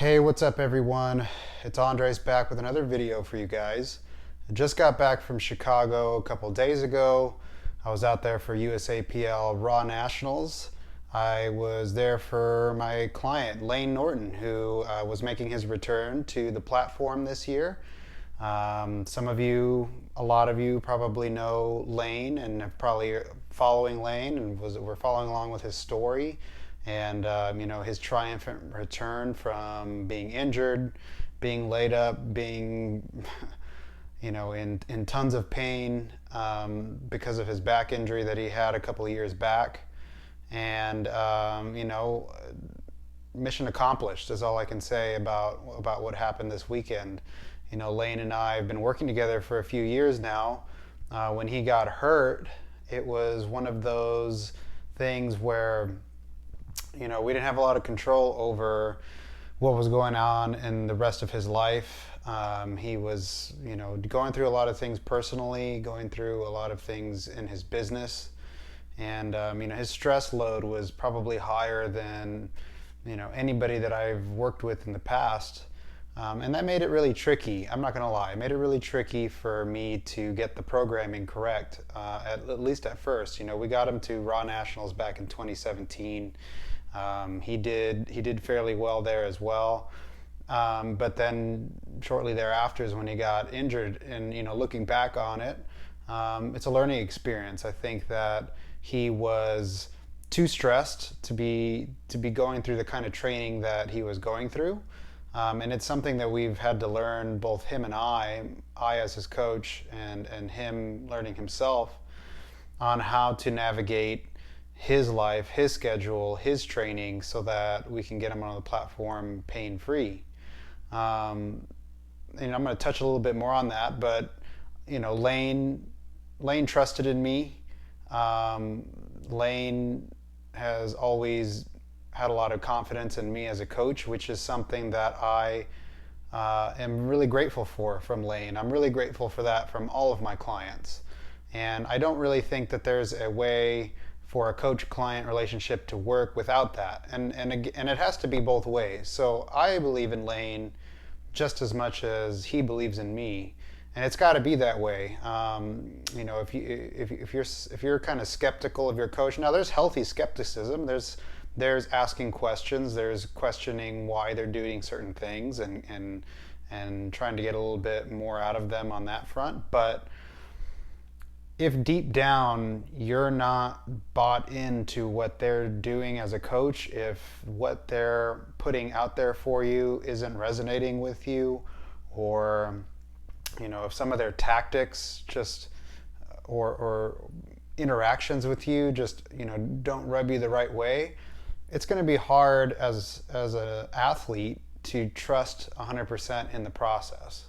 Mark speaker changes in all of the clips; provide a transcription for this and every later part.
Speaker 1: Hey, what's up everyone? It's Andres back with another video for you guys. I just got back from Chicago a couple days ago. I was out there for USAPL Raw Nationals. I was there for my client, Layne Norton, who was making his return to the platform this year. Some of you, a lot of you probably know Layne and have probably following Layne and were following along with his story and his triumphant return from being injured, being laid up, being in tons of pain because of his back injury that he had a couple of years back, and mission accomplished is all I can say about what happened this weekend. Layne and I have been working together for a few years now. When he got hurt, it was one of those things where we didn't have a lot of control over what was going on in the rest of his life. He was, going through a lot of things personally, going through a lot of things in his business, and his stress load was probably higher than anybody that I've worked with in the past. And that made it really tricky. I'm not going to lie. It made it really tricky for me to get the programming correct, at least at first. We got him to Raw Nationals back in 2017. He did fairly well there as well. But then shortly thereafter is when he got injured. And, looking back on it, it's a learning experience. I think that he was too stressed to be going through the kind of training that he was going through. And it's something that we've had to learn, both him and I as his coach, and him learning himself on how to navigate his life, his schedule, his training, so that we can get him on the platform pain-free. I'm going to touch a little bit more on that, but Layne trusted in me. Layne has always had a lot of confidence in me as a coach, which is something that I am really grateful for from Layne. I'm really grateful for that from all of my clients. And I don't really think that there's a way for a coach-client relationship to work without that. And it has to be both ways. So I believe in Layne just as much as he believes in me. And it's got to be that way. If you're kind of skeptical of your coach, now there's healthy skepticism. There's asking questions. There's questioning why they're doing certain things and trying to get a little bit more out of them on that front. But if deep down you're not bought into what they're doing as a coach, if what they're putting out there for you isn't resonating with you, or if some of their tactics just or interactions with you just don't rub you the right way, it's going to be hard as an athlete to trust 100% in the process.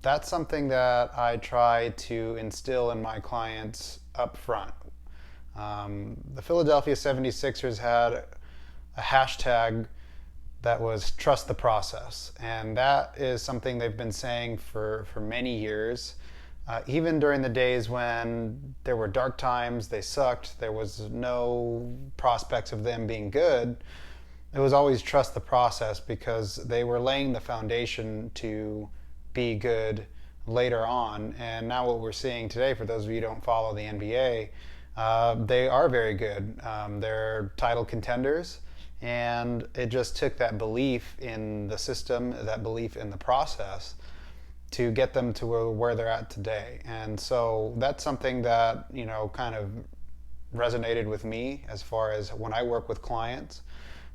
Speaker 1: That's something that I try to instill in my clients up front. The Philadelphia 76ers had a hashtag that was trust the process, and that is something they've been saying for many years. Even during the days when there were dark times, they sucked, there was no prospects of them being good, it was always trust the process, because they were laying the foundation to be good later on. And now what we're seeing today, for those of you who don't follow the NBA, they are very good. They're title contenders, and it just took that belief in the system, that belief in the process, to get them to where they're at today. And so that's something that kind of resonated with me as far as when I work with clients,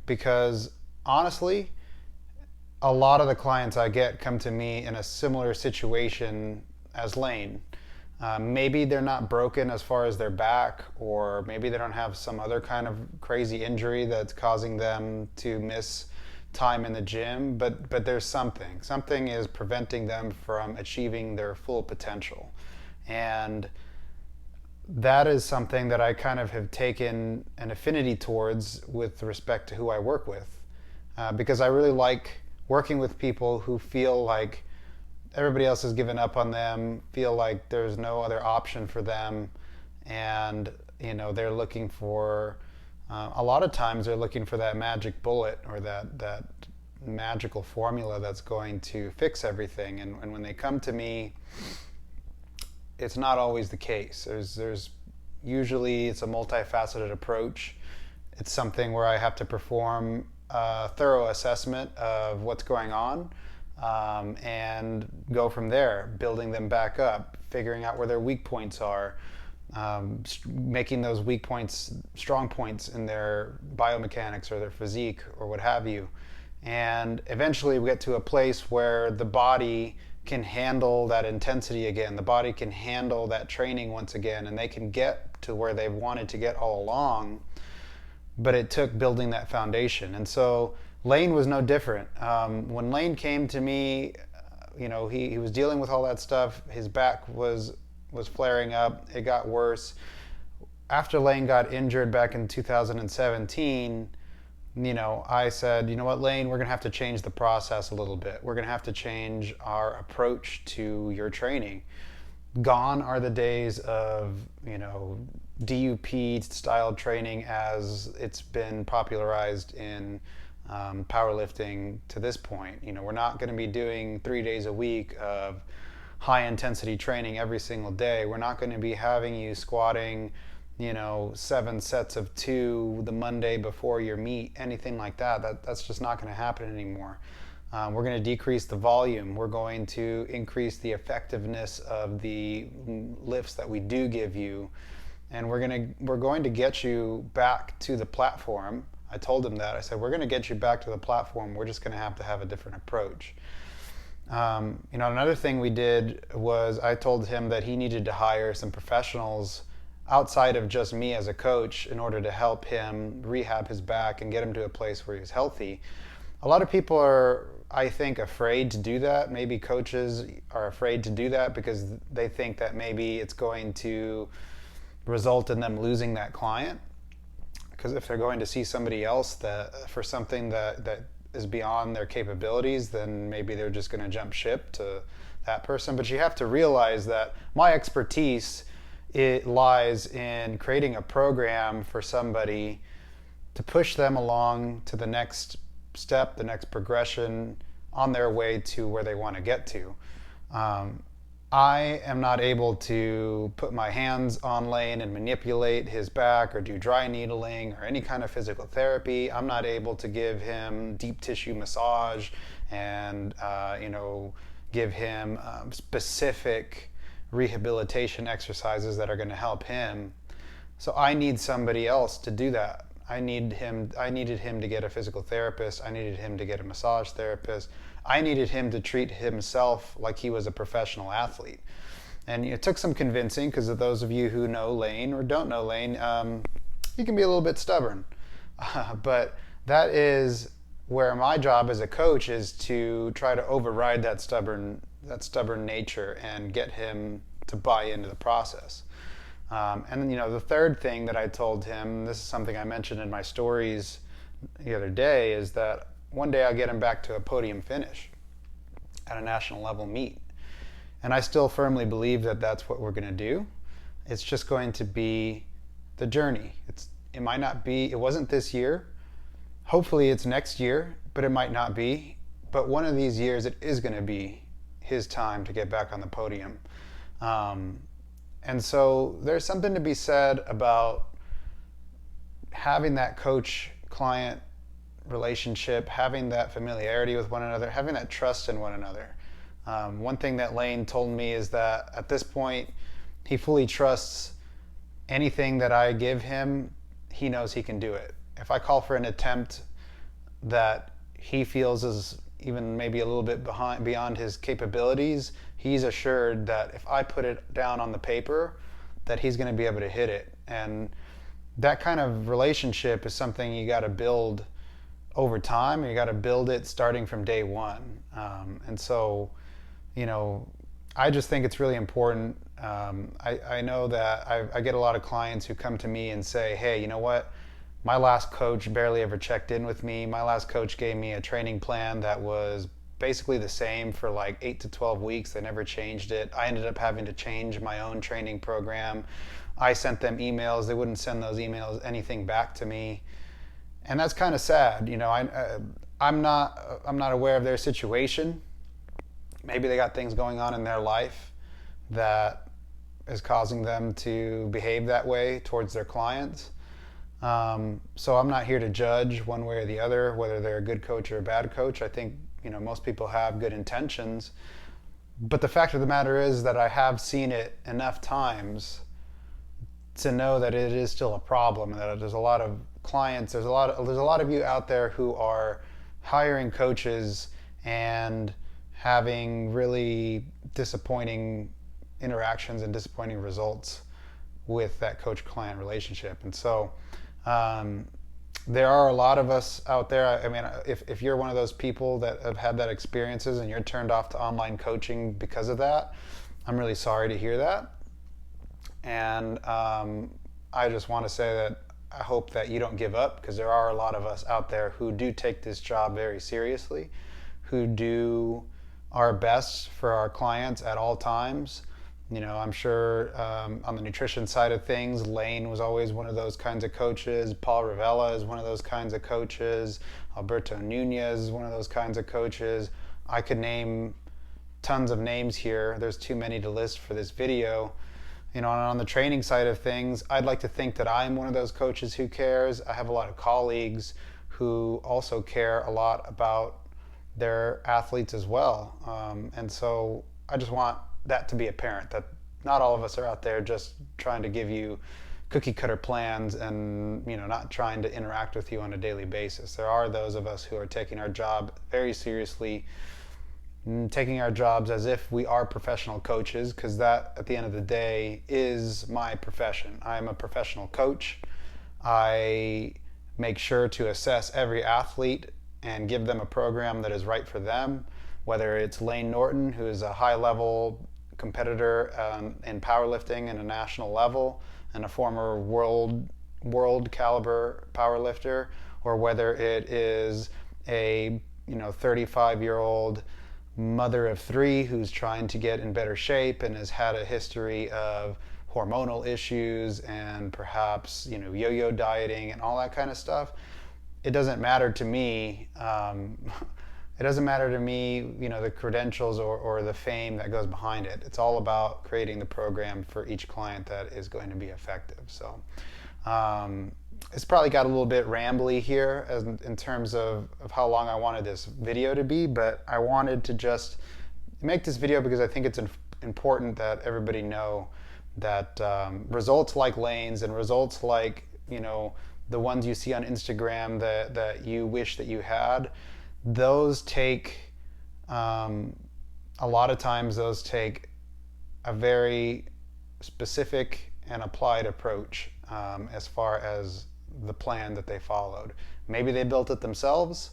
Speaker 1: because honestly, a lot of the clients I get come to me in a similar situation as Layne. Maybe they're not broken as far as their back, or maybe they don't have some other kind of crazy injury that's causing them to miss time in the gym, but there's something is preventing them from achieving their full potential. And that is something that I kind of have taken an affinity towards with respect to who I work with, because I really like working with people who feel like everybody else has given up on them, feel like there's no other option for them, and they're looking for a lot of times they're looking for that magic bullet, or that magical formula that's going to fix everything. And when they come to me, it's not always the case. There's usually it's a multifaceted approach. It's something where I have to perform a thorough assessment of what's going on, and go from there, building them back up, figuring out where their weak points are, making those weak points strong points in their biomechanics or their physique or what have you. And eventually we get to a place where the body can handle that intensity again. The body can handle that training once again, and they can get to where they've wanted to get all along. But it took building that foundation. And so Layne was no different. When Layne came to me, he was dealing with all that stuff. His back was flaring up. It got worse. After Layne got injured back in 2017, I said, you know what, Layne, we're going to have to change the process a little bit. We're going to have to change our approach to your training. Gone are the days of, DUP style training as it's been popularized in powerlifting to this point. We're not going to be doing 3 days a week of high intensity training every single day. We're not going to be having you squatting 7 sets of 2 the Monday before your meet, anything like that. That's just not going to happen anymore. We're going to decrease the volume. We're going to increase the effectiveness of the lifts that we do give you, and we're going to get you back to the platform. I told him that. I said, we're going to get you back to the platform. We're just going to have a different approach. Another thing we did was I told him that he needed to hire some professionals outside of just me as a coach in order to help him rehab his back and get him to a place where he's healthy. A lot of people are, I think, afraid to do that. Maybe coaches are afraid to do that because they think that maybe it's going to result in them losing that client. Because if they're going to see somebody else for something that is beyond their capabilities, then maybe they're just going to jump ship to that person. But you have to realize that my expertise, it lies in creating a program for somebody to push them along to the next step, the next progression on their way to where they want to get to. I am not able to put my hands on Layne and manipulate his back or do dry needling or any kind of physical therapy. I'm not able to give him deep tissue massage and give him specific rehabilitation exercises that are going to help him. So I need somebody else to do that. I needed him to get a physical therapist. I needed him to get a massage therapist. I needed him to treat himself like he was a professional athlete. And it took some convincing, because of those of you who know Layne or don't know Layne, he can be a little bit stubborn. But that is where my job as a coach is, to try to override that stubborn nature and get him to buy into the process. And then, the third thing that I told him, this is something I mentioned in my stories the other day, is that one day I'll get him back to a podium finish at a national level meet. And I still firmly believe that that's what we're going to do. It's just going to be the journey. It might not be, it wasn't this year. Hopefully it's next year, but it might not be. But one of these years it is going to be his time to get back on the podium. And so there's something to be said about having that coach-client relationship, having that familiarity with one another, having that trust in one another. One thing that Layne told me is that at this point, he fully trusts anything that I give him. He knows he can do it. If I call for an attempt that he feels is even maybe a little bit beyond his capabilities, he's assured that if I put it down on the paper, that he's going to be able to hit it. And that kind of relationship is something you got to build over time. You got to build it starting from day one. And so, I just think it's really important. I know that I get a lot of clients who come to me and say, hey, you know what? My last coach barely ever checked in with me. My last coach gave me a training plan that was basically the same for like 8 to 12 weeks. They never changed it. I ended up having to change my own training program. I sent them emails. They wouldn't send those emails anything back to me. And that's kind of sad. I'm not aware of their situation. Maybe they got things going on in their life that is causing them to behave that way towards their clients. So I'm not here to judge one way or the other whether they're a good coach or a bad coach. I think most people have good intentions, but the fact of the matter is that I have seen it enough times to know that it is still a problem, and that there's a lot of clients, there's a lot of you out there who are hiring coaches and having really disappointing interactions and disappointing results with that coach-client relationship. And so there are a lot of us out there. I mean, if you're one of those people that have had that experiences and you're turned off to online coaching because of that, I'm really sorry to hear that. And I just want to say that I hope that you don't give up, because there are a lot of us out there who do take this job very seriously, who do our best for our clients at all times. I'm sure on the nutrition side of things, Layne was always one of those kinds of coaches. Paul Ravella is one of those kinds of coaches. Alberto Nunez is one of those kinds of coaches. I could name tons of names here. There's too many to list for this video. And on the training side of things, I'd like to think that I'm one of those coaches who cares. I have a lot of colleagues who also care a lot about their athletes as well. And so I just want that to be apparent, that not all of us are out there just trying to give you cookie cutter plans and not trying to interact with you on a daily basis. There are those of us who are taking our job very seriously, taking our jobs as if we are professional coaches, because that at the end of the day is my profession. I am a professional coach. I make sure to assess every athlete and give them a program that is right for them, whether it's Layne Norton, who is a high-level competitor in powerlifting at a national level and a former world caliber powerlifter, or whether it is a 35-year-old mother of three who's trying to get in better shape and has had a history of hormonal issues and perhaps yo-yo dieting and all that kind of stuff. It doesn't matter to me. It doesn't matter to me, the credentials or the fame that goes behind it. It's all about creating the program for each client that is going to be effective. So it's probably got a little bit rambly here in terms of how long I wanted this video to be, but I wanted to just make this video because I think it's important that everybody know that results like Layne's and results like the ones you see on Instagram that you wish that you had, those take a lot of times those take a very specific and applied approach as far as the plan that they followed. Maybe they built it themselves,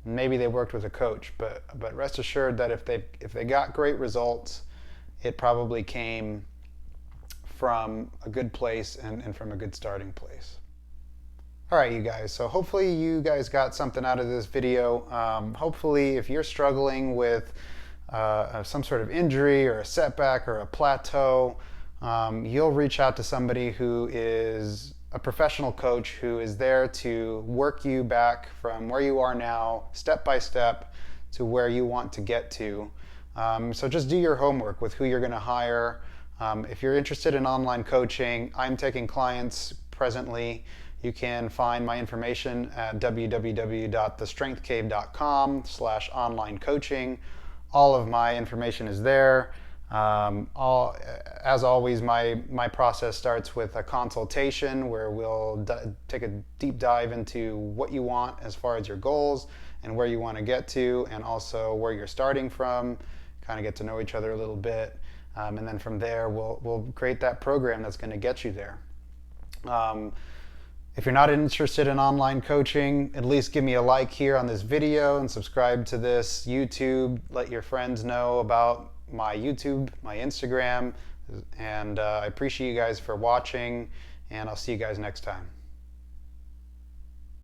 Speaker 1: maybe they worked with a coach, but rest assured that if they got great results, it probably came from a good place and from a good starting place. All right, you guys, so hopefully you guys got something out of this video. Hopefully if you're struggling with some sort of injury or a setback or a plateau, you'll reach out to somebody who is a professional coach who is there to work you back from where you are now, step by step, to where you want to get to. So just do your homework with who you're going to hire. If you're interested in online coaching, I'm taking clients presently. You can find my information at www.thestrengthcave.com/online coaching. All of my information is there. As always, my process starts with a consultation where we'll take a deep dive into what you want as far as your goals and where you want to get to, and also where you're starting from, kind of get to know each other a little bit. And then from there, we'll create that program that's going to get you there. If you're not interested in online coaching, at least give me a like here on this video and subscribe to this YouTube. Let your friends know about my YouTube, my Instagram, and I appreciate you guys for watching, and I'll see you guys next time.